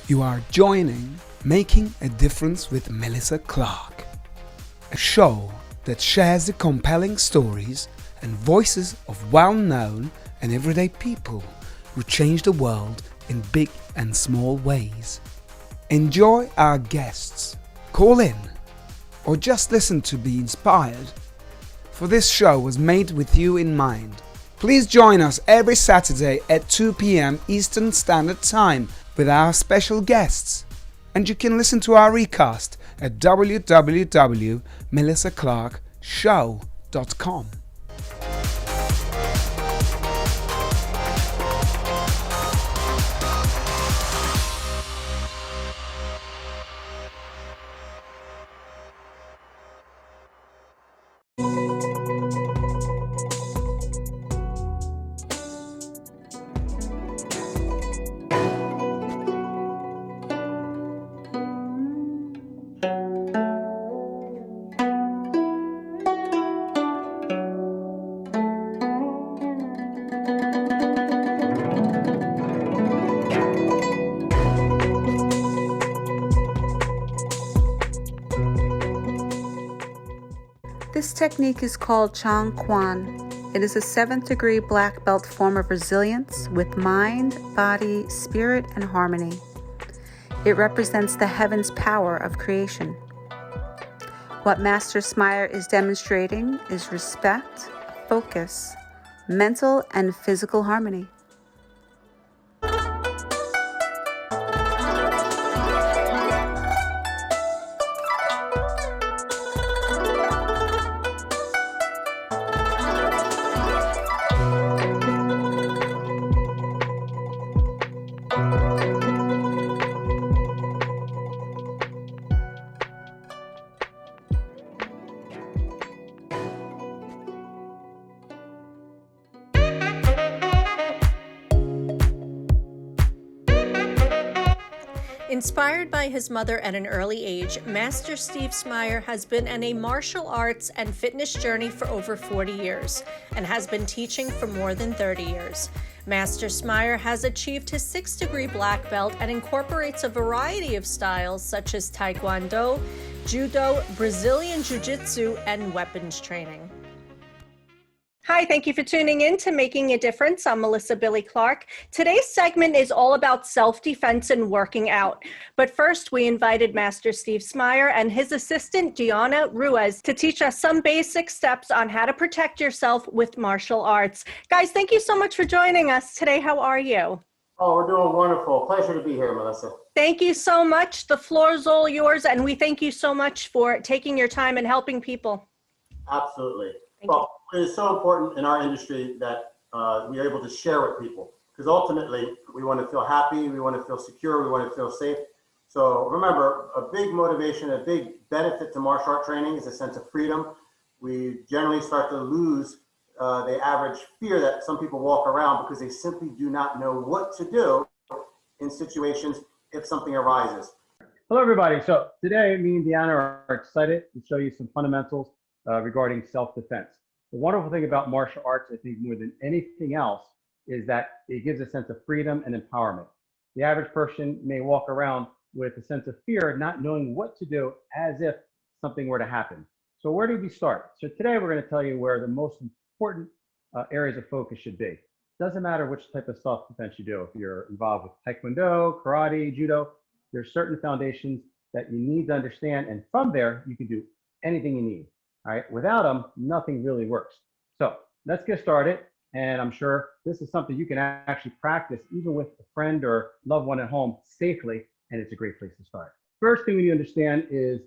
You are joining Making a Difference with Melissa Clark, a show that shares the compelling stories and voices of well-known and everyday people who change the world in big and small ways. Enjoy our guests, call in, or just listen to be inspired. For this show was made with you in mind. Please join us every Saturday at 2 p.m. Eastern Standard Time with our special guests. And you can listen to our recast at www.melissaclarkshow.com. This technique is called Chiang Kwan. It is a 7th degree black belt form of resilience with mind, body, spirit, and harmony. It represents the heaven's power of creation. What Master Smyer is demonstrating is respect, focus, mental and physical harmony. Inspired by his mother at an early age, Master Steve Smyer has been on a martial arts and fitness journey for over 40 years and has been teaching for more than 30 years. Master Smyer has achieved his 6th degree black belt and incorporates a variety of styles such as Taekwondo, Judo, Brazilian Jiu-Jitsu, and weapons training. Hi, thank you for tuning in to Making a Difference. I'm Melissa Billy Clark. Today's segment is all about self-defense and working out. But first, we invited Master Steve Smyer and his assistant, Diana Ruiz, to teach us some basic steps on how to protect yourself with martial arts. Guys, thank you so much for joining us today. How are you? Oh, we're doing wonderful. Pleasure to be here, Melissa. Thank you so much. The floor is all yours, and we thank you so much for taking your time and helping people. Absolutely. Thank you. It is so important in our industry that we are able to share with people, because ultimately we want to feel happy, we want to feel secure, we want to feel safe. So remember, a big motivation, a big benefit to martial art training is a sense of freedom. We generally start to lose the average fear that some people walk around because they simply do not know what to do in situations if something arises. Hello, everybody. So today, me and Deanna are excited to show you some fundamentals regarding self-defense. The wonderful thing about martial arts, I think more than anything else, is that it gives a sense of freedom and empowerment. The average person may walk around with a sense of fear, not knowing what to do as if something were to happen. So where do we start? So today we're going to tell you where the most important areas of focus should be. Doesn't matter which type of self-defense you do. If you're involved with Taekwondo, karate, Judo, there's certain foundations that you need to understand, and from there you can do anything you need. All right, without them, nothing really works. So let's get started. And I'm sure this is something you can actually practice even with a friend or loved one at home safely, and it's a great place to start. First thing we need to understand is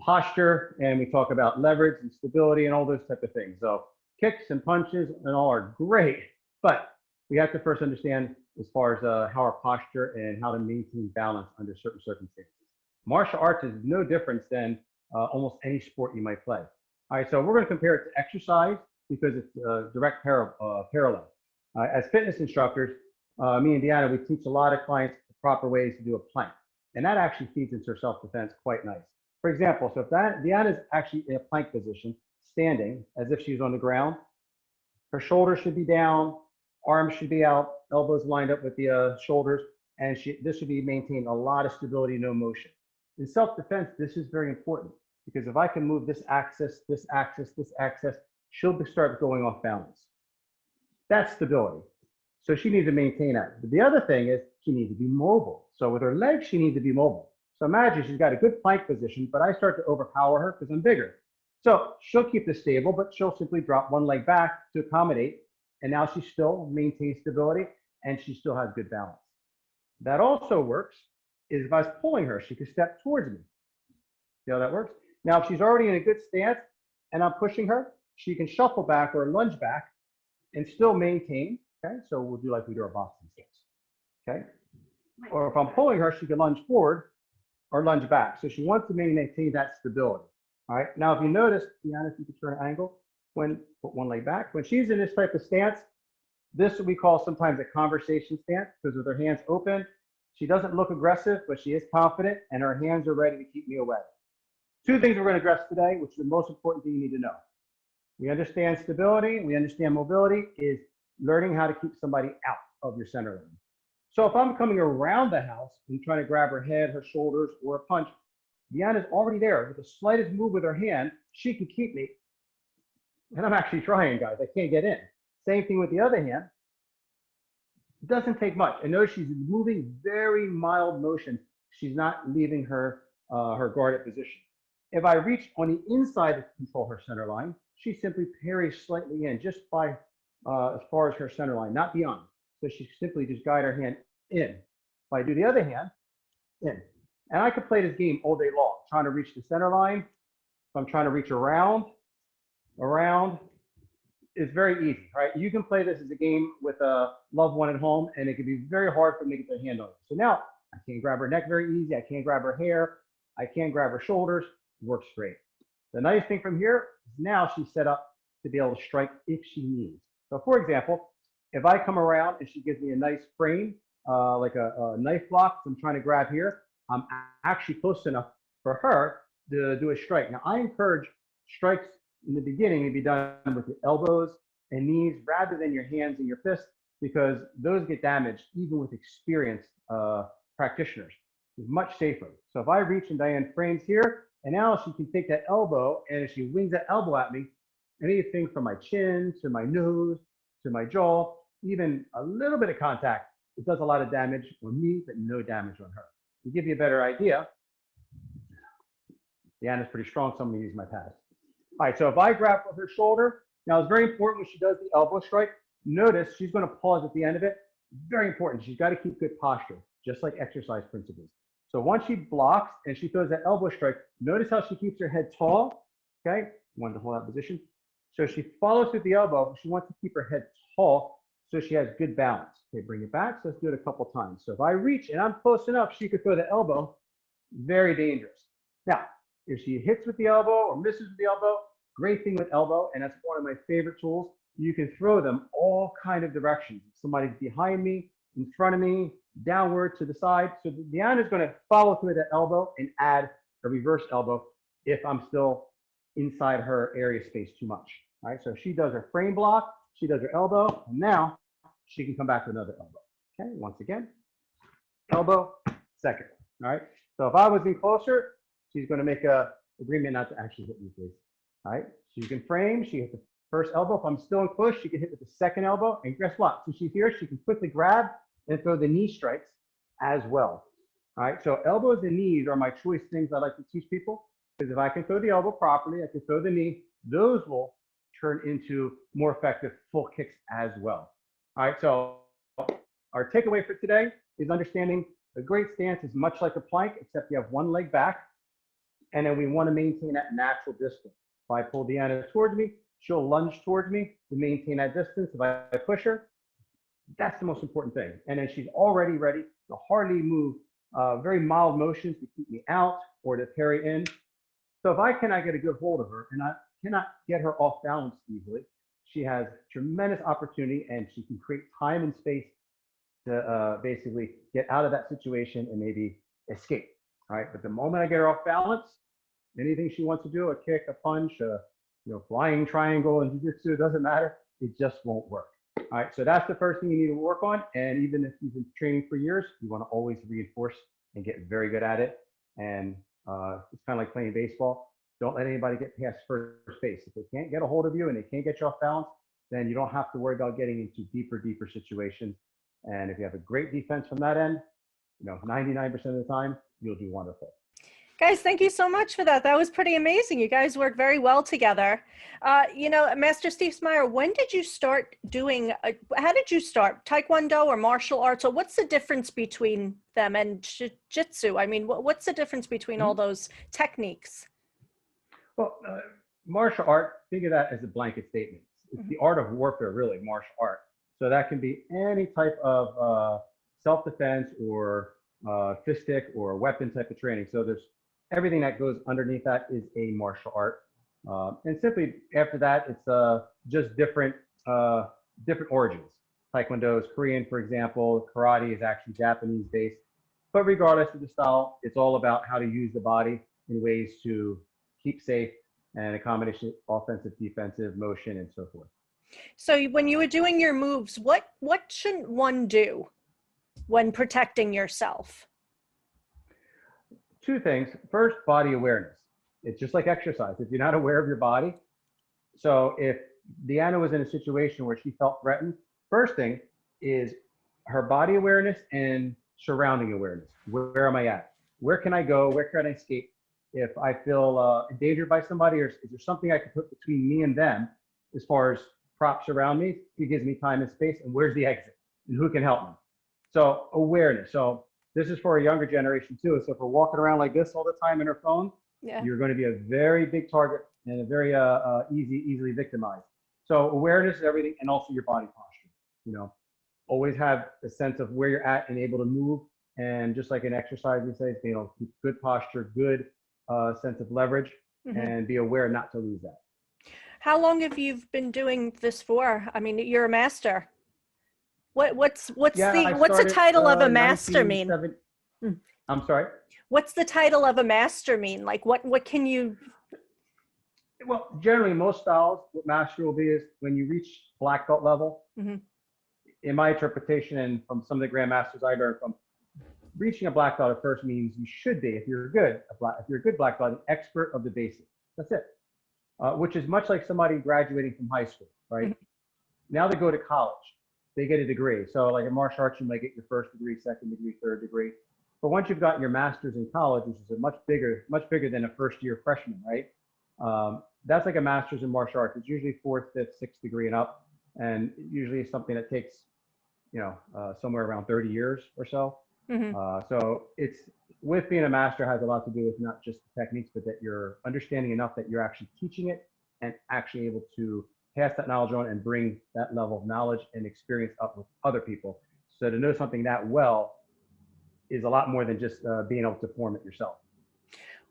posture, and we talk about leverage and stability and all those type of things. So kicks and punches and all are great, but we have to first understand as far as how our posture and how to maintain balance under certain circumstances. Martial arts is no different than almost any sport you might play. All right, so we're going to compare it to exercise because it's a direct parallel. As fitness instructors, me and Deanna, we teach a lot of clients the proper ways to do a plank, and that actually feeds into self-defense quite nice. For example, so if Deanna is actually in a plank position, standing as if she's on the ground, her shoulders should be down, arms should be out, elbows lined up with the shoulders. and this should be maintaining a lot of stability, no motion. In self-defense, this is very important because if I can move this axis, this axis, this axis, she'll start going off balance. That's stability. So she needs to maintain that. But the other thing is she needs to be mobile. So with her legs, she needs to be mobile. So imagine she's got a good plank position, but I start to overpower her because I'm bigger. So she'll keep this stable, but she'll simply drop one leg back to accommodate. And now she still maintains stability and she still has good balance. That also works is if I was pulling her, she could step towards me. See how that works? Now, if she's already in a good stance and I'm pushing her, she can shuffle back or lunge back and still maintain. Okay, so we'll do like we do our boxing stance. Okay, or if I'm pulling her, she can lunge forward or lunge back. So she wants to maintain that stability. All right, now if you notice, Deanna, if you could turn an angle, put one leg back. When she's in this type of stance, this we call sometimes a conversation stance because with her hands open, she doesn't look aggressive, but she is confident and her hands are ready to keep me away. Two things we're going to address today, which is the most important thing you need to know. We understand stability, we understand mobility is learning how to keep somebody out of your center line. So if I'm coming around the house and trying to grab her head, her shoulders, or a punch, Deanna's already there. With the slightest move with her hand, she can keep me. And I'm actually trying, guys. I can't get in. Same thing with the other hand. It doesn't take much. And notice she's moving very mild motions. She's not leaving her, her guarded position. If I reach on the inside to control her center line, she simply parries slightly in just by as far as her center line, not beyond. So she simply just guide her hand in. If I do the other hand, in. And I could play this game all day long, trying to reach the center line. If I'm trying to reach around, it's very easy, right? You can play this as a game with a loved one at home, and it can be very hard for them to get their hand on it. So now I can't grab her neck very easy. I can't grab her hair. I can't grab her shoulders. Works great. The nice thing from here is now she's set up to be able to strike if she needs. So for example, if I come around and she gives me a nice frame, like a knife block, I'm trying to grab here, I'm actually close enough for her to do a strike. Now I encourage strikes in the beginning to be done with your elbows and knees rather than your hands and your fists, because those get damaged even with experienced practitioners. It's much safer. So if I reach and Diane frames here, and now she can take that elbow, and if she wings that elbow at me, anything from my chin to my nose to my jaw, even a little bit of contact, it does a lot of damage on me, but no damage on her. To give you a better idea, Deanna's pretty strong, so I'm gonna use my pads. All right, so if I grab her shoulder, now it's very important when she does the elbow strike, notice she's gonna pause at the end of it. Very important, she's gotta keep good posture, just like exercise principles. So once she blocks and she throws that elbow strike, notice how she keeps her head tall, okay? Want to hold that position. So she follows with the elbow, but she wants to keep her head tall so she has good balance. Okay, bring it back. So let's do it a couple times. So if I reach and I'm close enough, she could throw the elbow. Very dangerous. Now, if she hits with the elbow or misses with the elbow, great thing with elbow, and that's one of my favorite tools. You can throw them all kind of directions. Somebody's behind me, in front of me, downward to the side. So Deanna is going to follow through that elbow and add a reverse elbow if I'm still inside her area space too much. All right, so she does her frame block, she does her elbow, and now she can come back to another elbow. Okay, once again, elbow, second. All right, so if I was in closer, she's going to make a agreement not to actually hit me, please. All right, she can frame, she hit the first elbow. If I'm still in close, she can hit with the second elbow, and guess what? So she's here, she can quickly grab and throw the knee strikes as well. All right, so elbows and knees are my choice things I like to teach people, because if I can throw the elbow properly, I can throw the knee, those will turn into more effective full kicks as well. All right, so our takeaway for today is understanding a great stance is much like a plank, except you have one leg back, and then we want to maintain that natural distance. If I pull Deanna towards me, she'll lunge towards me to maintain that distance. If I push her, that's the most important thing. And then she's already ready to hardly move, very mild motions to keep me out or to parry in. So if I cannot get a good hold of her and I cannot get her off balance easily, she has tremendous opportunity and she can create time and space to basically get out of that situation and maybe escape. All right, but the moment I get her off balance, anything she wants to do, a kick, a punch, a flying triangle in Jiu-Jitsu, it doesn't matter. It just won't work. All right, so that's the first thing you need to work on. And even if you've been training for years, you want to always reinforce and get very good at it. And it's kind of like playing baseball. Don't let anybody get past first base. If they can't get a hold of you and they can't get you off balance, then you don't have to worry about getting into deeper situations. And if you have a great defense from that end, 99% of the time, you'll do wonderful. Guys, thank you so much for that. That was pretty amazing. You guys work very well together. Master Steve Smyer, when did you start doing, how did you start? Taekwondo or martial arts? Or what's the difference between them and Jiu-Jitsu? I mean, what's the difference between all those techniques? Well, martial art, think of that as a blanket statement. It's the art of warfare, really, martial art. So that can be any type of self-defense or fistic or weapon type of training. So there's everything that goes underneath that is a martial art. And simply after that, it's just different origins. Taekwondo is Korean, for example. Karate is actually Japanese based. But regardless of the style, it's all about how to use the body in ways to keep safe and a combination of offensive, defensive, motion, and so forth. So when you were doing your moves, what shouldn't one do when protecting yourself? Two things. First, body awareness. It's just like exercise. If you're not aware of your body, so if Deanna was in a situation where she felt threatened, first thing is her body awareness and surrounding awareness. Where am I at? Where can I go? Where can I escape? If I feel endangered by somebody, or is there something I can put between me and them as far as props around me? It gives me time and space, and where's the exit? And who can help me? So awareness. So this is for a younger generation too. So if we're walking around like this all the time in our phone, you're going to be a very big target and a very easily victimized. So awareness is everything, and also your body posture. Always have a sense of where you're at and able to move. And just like in exercise, we say, keep good posture, good sense of leverage, and be aware not to lose that. How long have you been doing this for? I mean, you're a master. What's the title of a master mean? I'm sorry? What's the title of a master mean? Like what can you? Well, generally most styles, what master will be is when you reach black belt level, in my interpretation and from some of the grandmasters I learned from, reaching a black belt at first means you should be, if you're a good black belt, an expert of the basics. That's it. Which is much like somebody graduating from high school, right? Now they go to college. They get a degree. So like in martial arts, you might get your first degree, second degree, third degree. But once you've gotten your master's in college, which is a much bigger than a first year freshman, right? That's like a master's in martial arts. It's usually fourth, fifth, sixth degree and up. And usually it's something that takes, somewhere around 30 years or so. So it's, with being a master has a lot to do with not just the techniques, but that you're understanding enough that you're actually teaching it and actually able to pass that knowledge on and bring that level of knowledge and experience up with other people. So to know something that well is a lot more than just being able to form it yourself.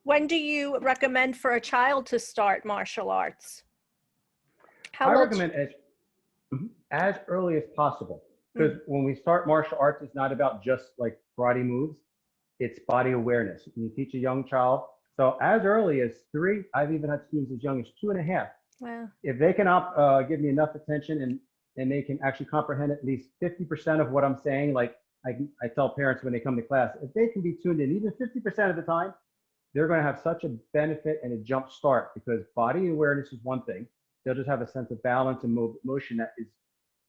When do you recommend for a child to start martial arts? I recommend as early as possible, because when we start martial arts, it's not about just like karate moves. It's body awareness. You teach a young child. So as early as 3, I've even had students as young as 2.5. Wow. If they can give me enough attention and they can actually comprehend at least 50% of what I'm saying, like I tell parents when they come to class, if they can be tuned in even 50% of the time, they're going to have such a benefit and a jump start, because body awareness is one thing. They'll just have a sense of balance and motion that is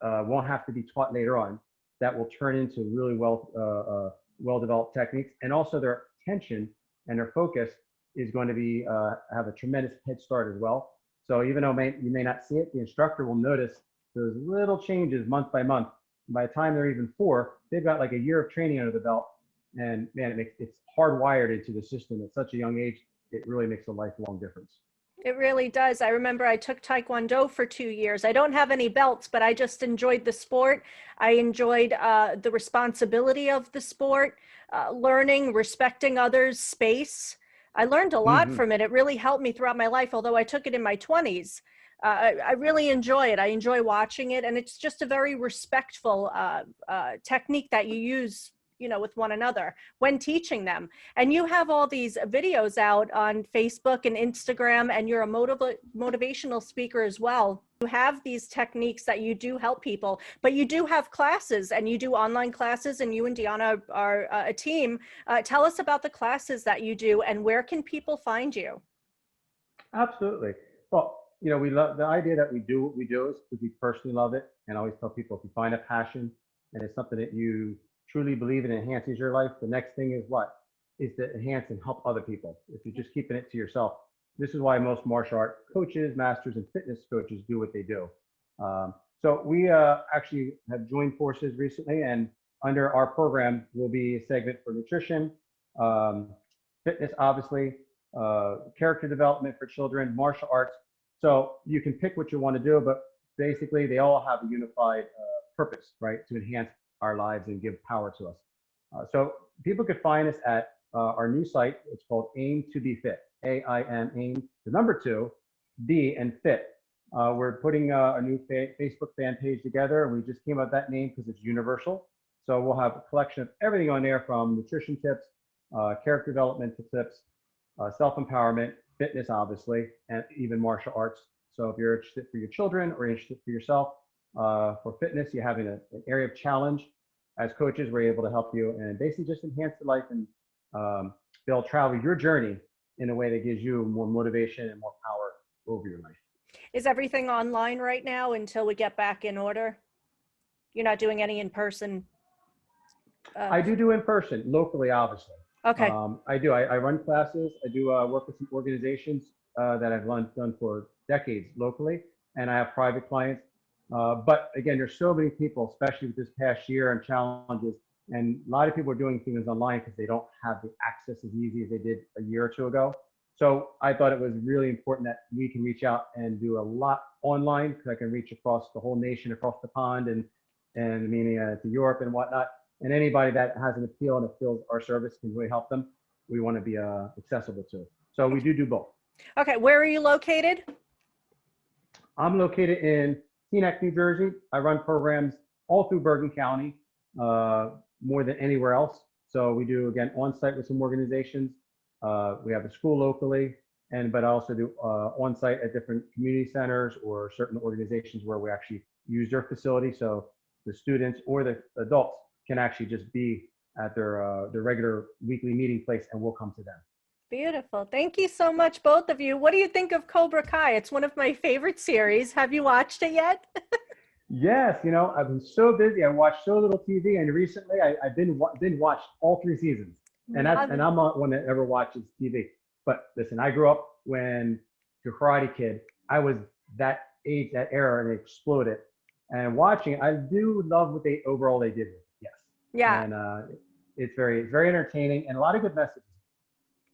won't have to be taught later on. That will turn into really well-developed techniques, and also their attention and their focus is going to be have a tremendous head start as well. So even though you may not see it, the instructor will notice those little changes month by month. And by the time they're even 4, they've got like a year of training under the belt, and man, it's hardwired into the system at such a young age. It really makes a lifelong difference. It really does. I remember I took Taekwondo for 2 years. I don't have any belts, but I just enjoyed the sport. I enjoyed the responsibility of the sport, learning, respecting others' space. I learned a lot from it. It really helped me throughout my life, although I took it in my 20s. I really enjoy it. I enjoy watching it. And it's just a very respectful technique that you use, with one another when teaching them. And you have all these videos out on Facebook and Instagram, and you're a motivational speaker as well. You have these techniques that you do help people, but you do have classes and you do online classes, and you and Deanna are a team. Tell us about the classes that you do and where can people find you? Absolutely. Well, we love the idea that we do what we do is because we personally love it. And I always tell people, if you find a passion and it's something that you truly believe in enhances your life, the next thing is what? Is to enhance and help other people. If you're just keeping it to yourself, this is why most martial art coaches, masters, and fitness coaches do what they do. So we actually have joined forces recently, and under our program will be a segment for nutrition, fitness, obviously, character development for children, martial arts. So you can pick what you want to do, but basically they all have a unified purpose, right, to enhance our lives and give power to us. So people could find us at our new site. It's called Aim to Be Fit. AIM, aim, the number 2, B, and fit. We're putting a new Facebook fan page together, and we just came up with that name because it's universal. So we'll have a collection of everything on there, from nutrition tips, character development tips, self-empowerment, fitness, obviously, and even martial arts. So if you're interested for your children or interested for yourself, for fitness, you're having an area of challenge. As coaches, we're able to help you and basically just enhance the life, and they'll travel your journey in a way that gives you more motivation and more power over your life. Is everything online right now until we get back in order? You're not doing any in person? I do in person, locally, obviously. Okay. I do. I run classes. I do work with some organizations that I've done for decades locally, and I have private clients. But again, there's so many people, especially with this past year and challenges, and a lot of people are doing things online because they don't have the access as easy as they did a year or two ago. So I thought it was really important that we can reach out and do a lot online, because I can reach across the whole nation, across the pond, and meaning to Europe and whatnot. And anybody that has an appeal and feels our service can really help them, we want to be accessible to. So we do both. Okay, where are you located? I'm located in Teaneck, New Jersey. I run programs all through Bergen County, more than anywhere else. So we do, again, on-site with some organizations. We have a school locally, but I also do on-site at different community centers or certain organizations where we actually use their facility. So the students or the adults can actually just be at their regular weekly meeting place, and we'll come to them. Beautiful. Thank you so much, both of you. What do you think of Cobra Kai? It's one of my favorite series. Have you watched it yet? Yes, I've been so busy. I watched so little TV, and recently I've been watched all 3 seasons. And I'm not one that ever watches TV. But listen, I grew up when the Karate Kid. I was that age, that era, and it exploded. And watching it, I do love what they did with it. Yes. Yeah. And it's very entertaining and a lot of good messages.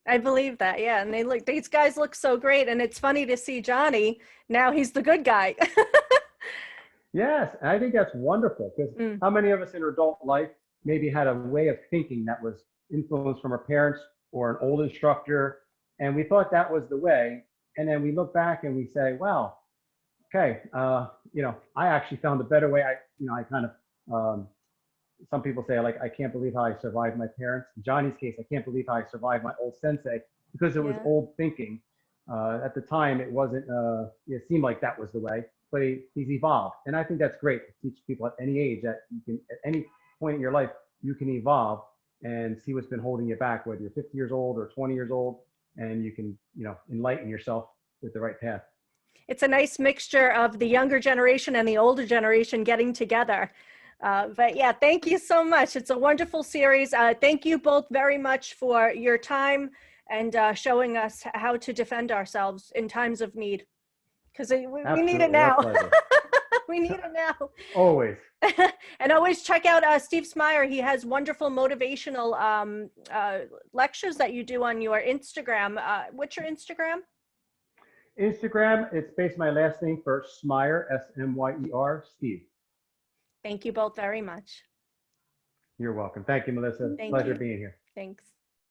I believe that. Yeah. And these guys look so great. And it's funny to see Johnny. Now he's the good guy. Yes. And I think that's wonderful, because how many of us in our adult life maybe had a way of thinking that was influenced from our parents or an old instructor, and we thought that was the way. And then we look back and we say, wow, okay, I actually found a better way. I kind of, some people say, like, I can't believe how I survived my parents. In Johnny's case, I can't believe how I survived my old sensei, because it was old thinking. At the time, it wasn't, it seemed like that was the way, but he's evolved. And I think that's great to teach people at any age that you can, at any point in your life, you can evolve and see what's been holding you back, whether you're 50 years old or 20 years old, and you can, enlighten yourself with the right path. It's a nice mixture of the younger generation and the older generation getting together. But yeah, thank you so much. It's a wonderful series. Thank you both very much for your time and showing us how to defend ourselves in times of need. Because we need it now. We need it now. Always. And always check out Steve Smyer. He has wonderful motivational lectures that you do on your Instagram. What's your Instagram? Instagram, it's based my last name for Smyer, S-M-Y-E-R, Steve. Thank you both very much. You're welcome. Thank you, Melissa. Pleasure being here. Thanks.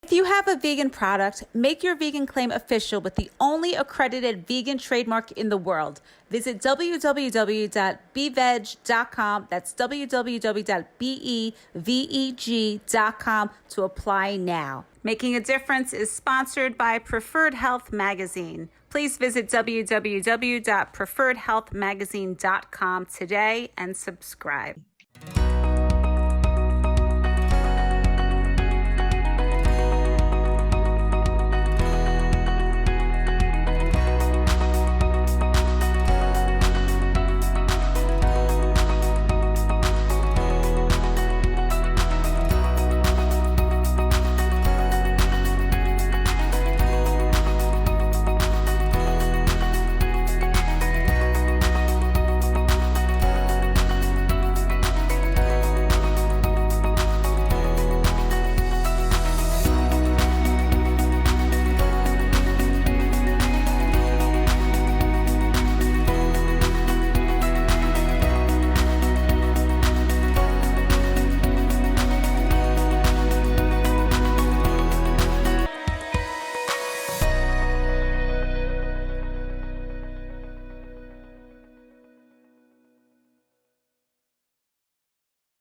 If you have a vegan product, make your vegan claim official with the only accredited vegan trademark in the world. Visit www.beveg.com. That's www.beveg.com to apply now. Making a Difference is sponsored by Preferred Health Magazine. Please visit www.preferredhealthmagazine.com today and subscribe.